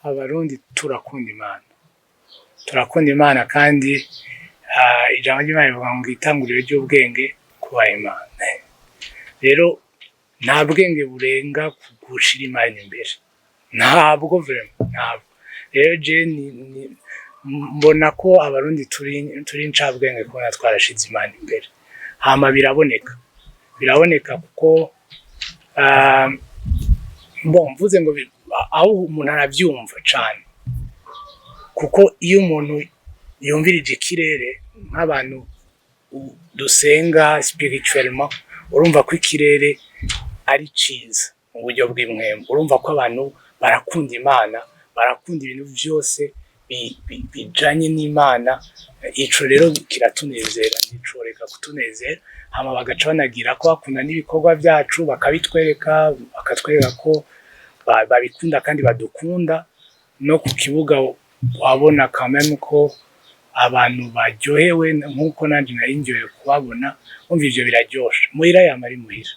Abarundi turakunda Imana, turakunda Imana kandi ijambo ry'Imana rivuga ngo itanguriro ry'ubwenge kubaha Imana. Rero nta bwenge burenga gushira Imana imbere, ntabwo ntabwo. Rero je mbona ko abarundi turi incabwenge kubona twarashize Imana imbere, hama biraboneka kuko mvuze ngo aho umuntu arabyumva cyane, kuko iyo umuntu yumvirije ikirere nk'abantu dusenga spirituellement, urumva ko ikirere ari ciza mu buryo bw'imwemwe, urumva ko abantu barakunda Imana, barakunda ibintu byose bijanye n'Imana. Ico rero kiratunezera, nicoreka kutunezera, hama bagaca banagira ko bakunda n'ibikorwa byacu, bakatwereka ko babikunda kandi badukunda. No ku kibuga wabona kameme ko abantu baryohewe, nk'uko nanjye nari ndyohewe kubabona, umva ivyo biraryoshe, muhira yama ari muhira.